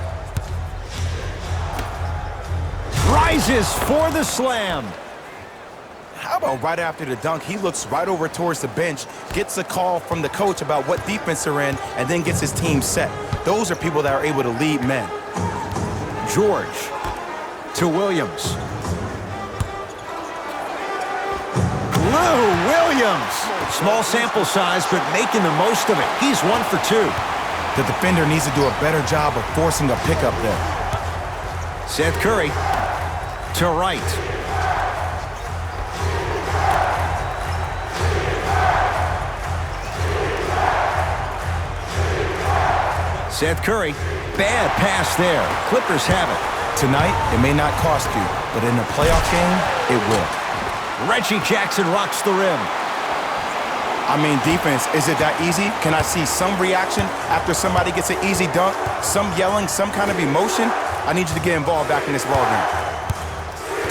Rises for the slam. How about right after the dunk, he looks right over towards the bench, gets a call from the coach about what defense they're in, and then gets his team set. Those are people that are able to lead men. George to Williams. Lou Williams. Small sample size, but making the most of it. He's 1 for 2. The defender needs to do a better job of forcing a pickup there. Seth Curry to right. Seth Curry, bad pass there. Clippers have it. Tonight, it may not cost you, but in a playoff game, it will. Reggie Jackson rocks the rim. I mean, defense, is it that easy? Can I see some reaction after somebody gets an easy dunk? Some yelling, some kind of emotion? I need you to get involved back in this ballgame.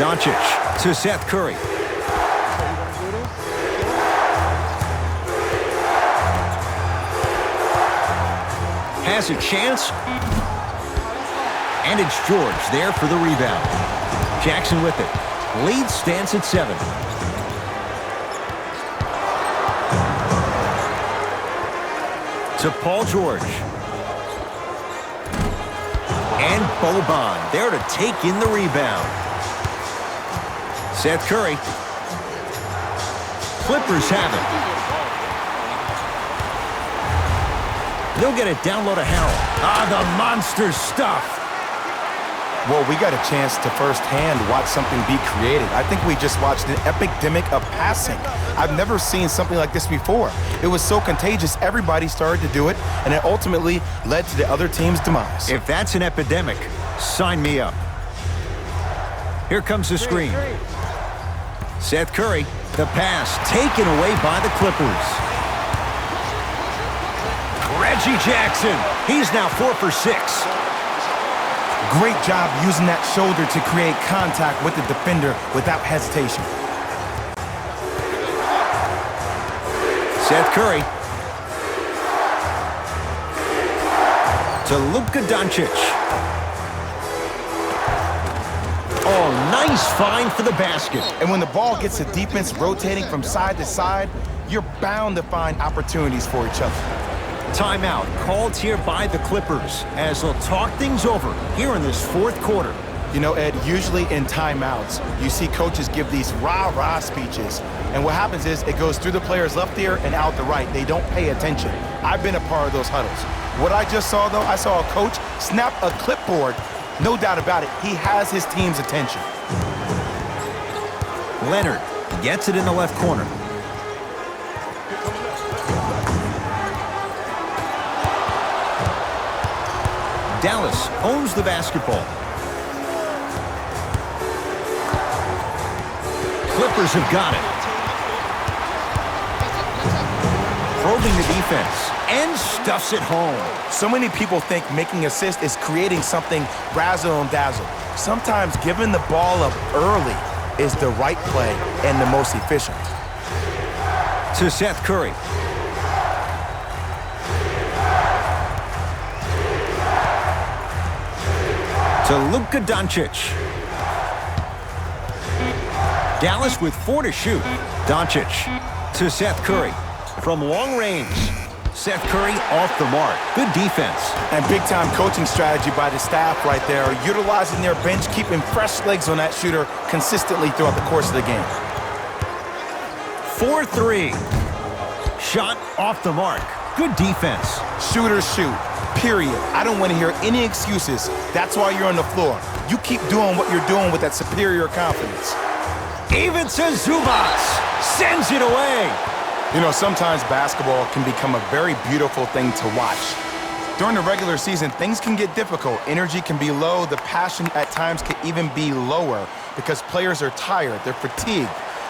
Doncic to Seth Curry. Has a chance. And it's George there for the rebound. Jackson with it. Lead stands at 7. To Paul George. And Boban there to take in the rebound. Seth Curry. Clippers have it. They'll get it down low to Harrell. The monster stuff. Well, we got a chance to firsthand watch something be created. I think we just watched an epidemic of passing. I've never seen something like this before. It was so contagious, everybody started to do it, and it ultimately led to the other team's demise. If that's an epidemic, sign me up. Here comes the screen. Seth Curry, the pass taken away by the Clippers. Reggie Jackson, he's now 4 for 6. Great job using that shoulder to create contact with the defender without hesitation. Seth Curry. To Luka Doncic. Oh, nice find for the basket. And when the ball gets the defense rotating from side to side, you're bound to find opportunities for each other. Timeout called here by the Clippers as they'll talk things over here in this 4th quarter. You know, Ed, usually in timeouts, you see coaches give these rah-rah speeches. And what happens is it goes through the player's left ear and out the right. They don't pay attention. I've been a part of those huddles. What I just saw, though, I saw a coach snap a clipboard. No doubt about it, he has his team's attention. Leonard gets it in the left corner. Dallas owns the basketball. Clippers have got it. Probing the defense and stuffs it home. So many people think making assists is creating something razzle and dazzle. Sometimes giving the ball up early is the right play and the most efficient. To Seth Curry. To Luka Doncic. Dallas with 4 to shoot. Doncic to Seth Curry. From long range. Seth Curry off the mark. Good defense. And big-time coaching strategy by the staff right there, utilizing their bench, keeping fresh legs on that shooter consistently throughout the course of the game. 4-3. Shot off the mark. Good defense. Shooters shoot. Period. I don't want to hear any excuses. That's why you're on the floor. You keep doing what you're doing with that superior confidence. Even to Zubats. Sends it away. You know, sometimes basketball can become a very beautiful thing to watch. During the regular season, things can get difficult. Energy can be low. The passion at times can even be lower because players are tired. They're fatigued.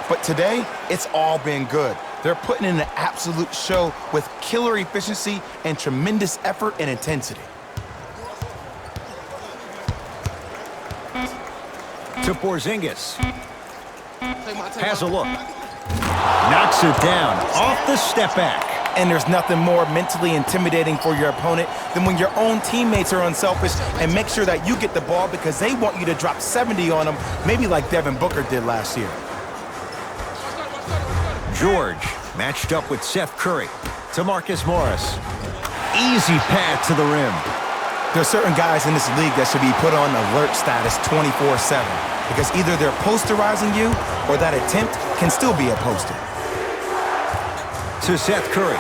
But today, it's all been good. They're putting in an absolute show with killer efficiency and tremendous effort and intensity. To Porzingis. Has a look. Knocks it down off the step back. And there's nothing more mentally intimidating for your opponent than when your own teammates are unselfish and make sure that you get the ball because they want you to drop 70 on them, maybe like Devin Booker did last year. George matched up with Seth Curry. To Marcus Morris. Easy path to the rim. There are certain guys in this league that should be put on alert status 24/7 because either they're posterizing you or that attempt can still be a poster. To Seth Curry.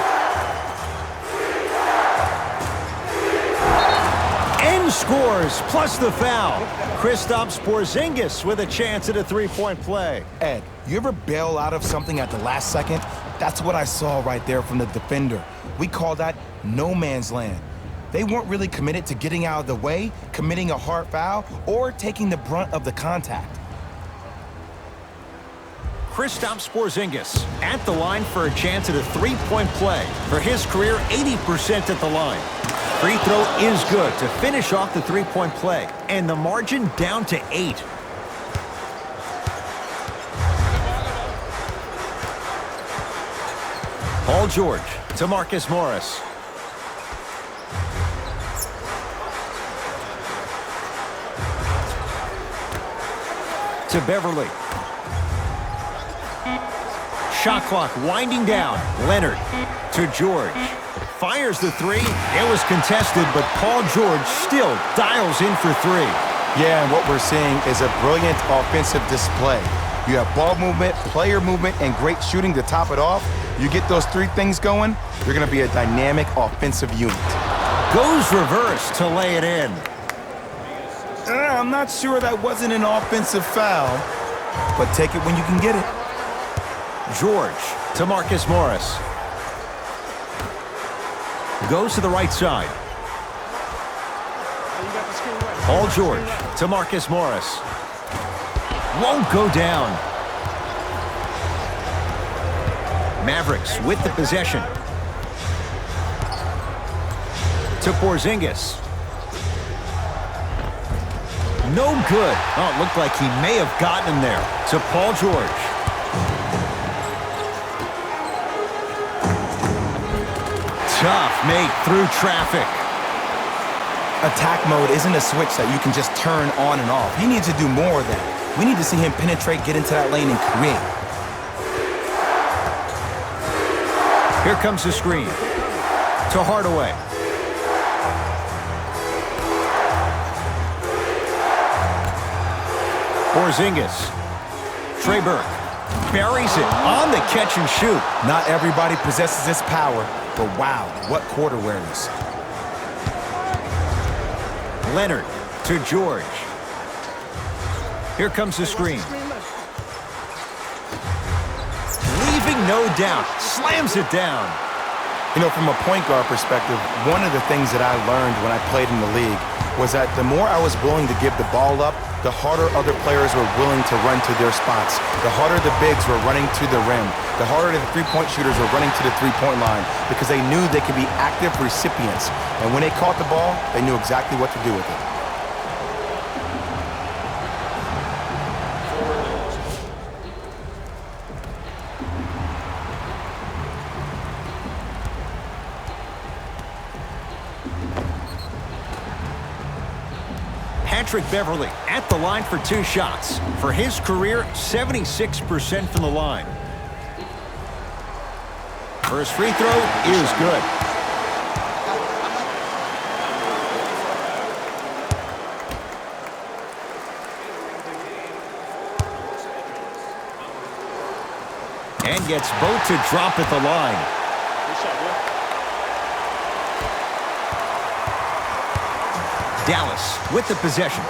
And scores, plus the foul. Kristaps Porzingis with a chance at a three-point play. Ed, you ever bail out of something at the last second? That's what I saw right there from the defender. We call that no man's land. They weren't really committed to getting out of the way, committing a hard foul, or taking the brunt of the contact. Kristaps Porzingis at the line for a chance at a three-point play. For his career, 80% at the line. Free throw is good to finish off the three-point play. And the margin down to 8. Paul George to Marcus Morris. To Beverly. Shot clock winding down. Leonard to George. Fires the three. It was contested, but Paul George still dials in for three. Yeah, and what we're seeing is a brilliant offensive display. You have ball movement, player movement, and great shooting to top it off. You get those three things going, you're going to be a dynamic offensive unit. Goes reverse to lay it in. I'm not sure that wasn't an offensive foul, but take it when you can get it. George to Marcus Morris. Goes to the right side. Paul George to Marcus Morris. Won't go down. Mavericks with the possession. To Porzingis. No good. Oh, it looked like he may have gotten him there. To Paul George. Tough make through traffic. Attack mode isn't a switch that you can just turn on and off. He needs to do more of that. We need to see him penetrate, get into that lane, and create. Here comes the screen. To Hardaway. Porzingis. Trey Burke. Buries it on the catch and shoot. Not everybody possesses this power, but wow, what court awareness. Leonard to George. Here comes the screen. Leaving no doubt. Slams it down. You know, from a point guard perspective, one of the things that I learned when I played in the league was that the more I was willing to give the ball up, the harder other players were willing to run to their spots. The harder the bigs were running to the rim. The harder the three-point shooters were running to the three-point line because they knew they could be active recipients. And when they caught the ball, they knew exactly what to do with it. Patrick Beverly at the line for 2 shots. For his career, 76% from the line. First free throw is good. And gets both to drop at the line. Dallas with the possession.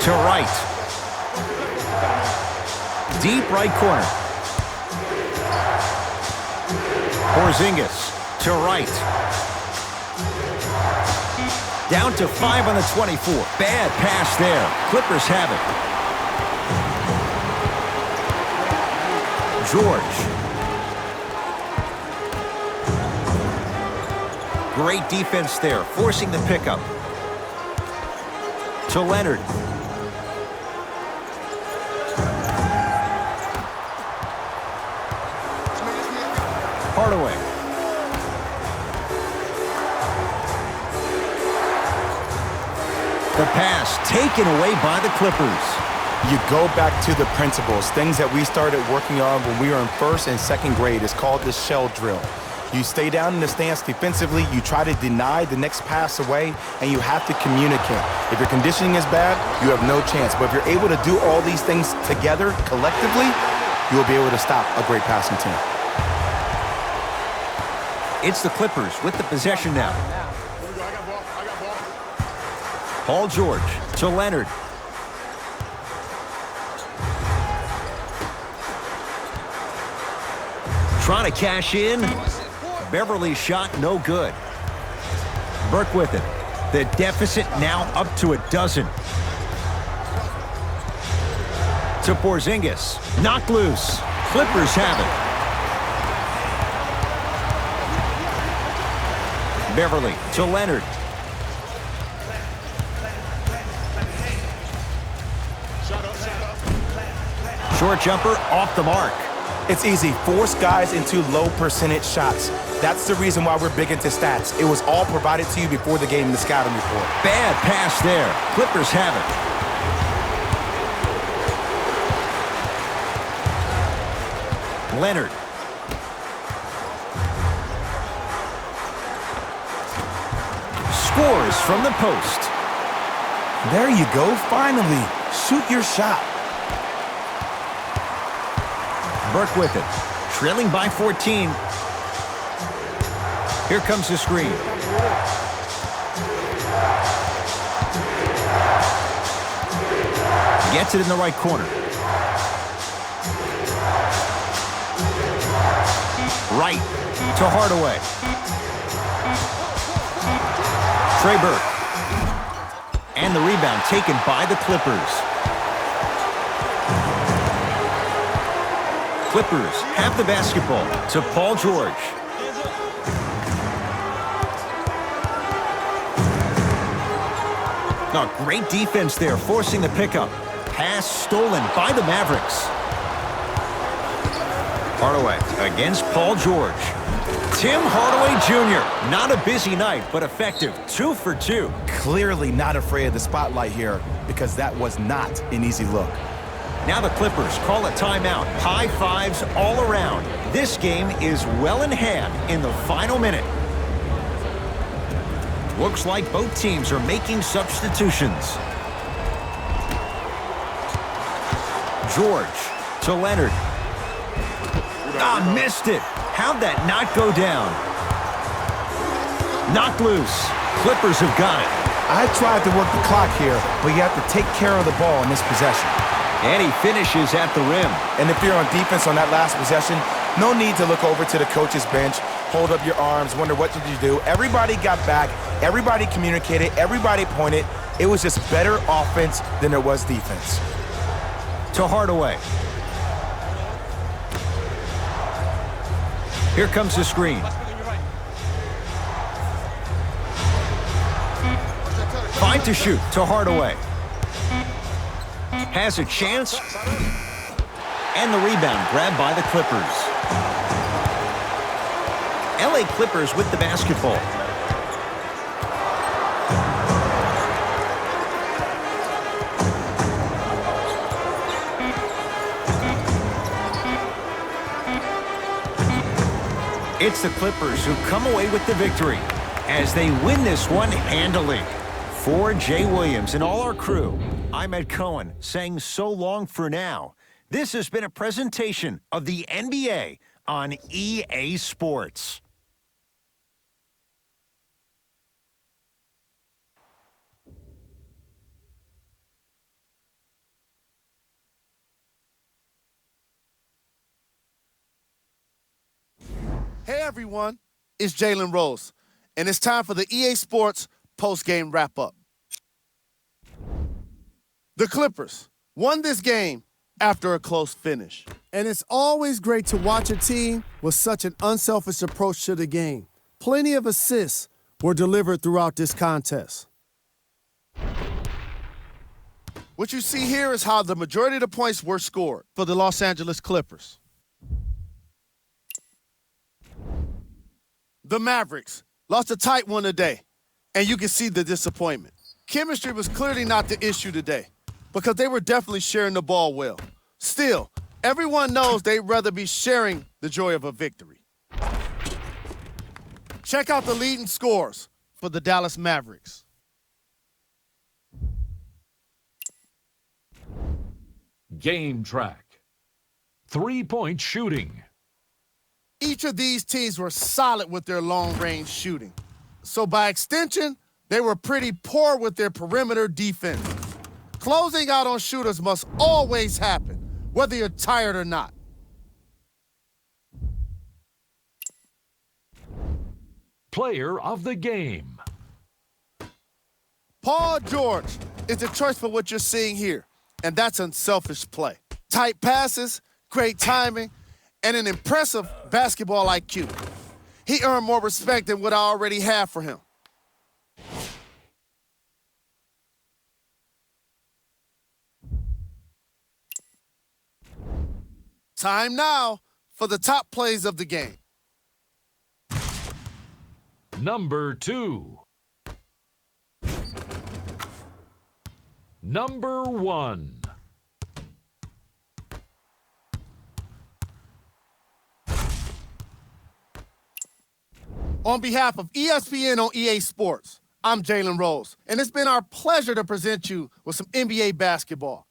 To right. Deep right corner. Porzingis to right. Down to 5 on the 24. Bad pass there. Clippers have it. George. Great defense there, forcing the pickup. To Leonard. Hardaway. The pass taken away by the Clippers. You go back to the principles, things that we started working on when we were in 1st and 2nd grade. It's called the shell drill. You stay down in the stance defensively, you try to deny the next pass away, and you have to communicate. If your conditioning is bad, you have no chance. But if you're able to do all these things together, collectively, you will be able to stop a great passing team. It's the Clippers with the possession now. Paul George to Leonard. Trying to cash in. Beverly's shot no good. Burke with it. The deficit now up to 12. To Porzingis. Knocked loose. Clippers have it. Beverly to Leonard. Short jumper off the mark. It's easy. Force guys into low percentage shots. That's the reason why we're big into stats. It was all provided to you before the game in the scouting report. Bad pass there. Clippers have it. Leonard. Scores from the post. There you go, finally. Shoot your shot. Burke with it. Trailing by 14. Here comes the screen. Gets it in the right corner. Right to Hardaway. Trey Burke. And the rebound taken by the Clippers. Clippers have the basketball to Paul George. Oh, great defense there, forcing the pickup. Pass stolen by the Mavericks. Hardaway against Paul George. Tim Hardaway Jr. Not a busy night, but effective. 2 for 2. Clearly not afraid of the spotlight here because that was not an easy look. Now the Clippers call a timeout. High fives all around. This game is well in hand in the final minute. Looks like both teams are making substitutions. George to Leonard. Missed it. How'd that not go down? Knocked loose. Clippers have got it. I tried to work the clock here, but you have to take care of the ball in this possession. And he finishes at the rim. And if you're on defense on that last possession, no need to look over to the coach's bench, hold up your arms, wonder what did you do. Everybody got back. Everybody communicated. Everybody pointed. It was just better offense than there was defense. To Hardaway. Here comes the screen. 5 to shoot to Hardaway. Has a chance. And the rebound grabbed by the Clippers. LA Clippers with the basketball. It's the Clippers who come away with the victory as they win this one handily. For Jay Williams and all our crew, I'm Ed Cohen saying so long for now. This has been a presentation of the NBA on EA Sports. Hey everyone, it's Jalen Rose, and it's time for the EA Sports post-game wrap-up. The Clippers won this game after a close finish. And it's always great to watch a team with such an unselfish approach to the game. Plenty of assists were delivered throughout this contest. What you see here is how the majority of the points were scored for the Los Angeles Clippers. The Mavericks lost a tight one today, and you can see the disappointment. Chemistry was clearly not the issue today because they were definitely sharing the ball well. Still, everyone knows they'd rather be sharing the joy of a victory. Check out the leading scores for the Dallas Mavericks. Game track. 3-point shooting. Each of these teams were solid with their long-range shooting. So by extension, they were pretty poor with their perimeter defense. Closing out on shooters must always happen, whether you're tired or not. Player of the game. Paul George is the choice for what you're seeing here, and that's unselfish play. Tight passes, great timing, and an impressive basketball IQ. He earned more respect than what I already have for him. Time now for the top plays of the game. Number 2. Number 1. On behalf of ESPN on EA Sports, I'm Jalen Rose, and it's been our pleasure to present you with some NBA basketball.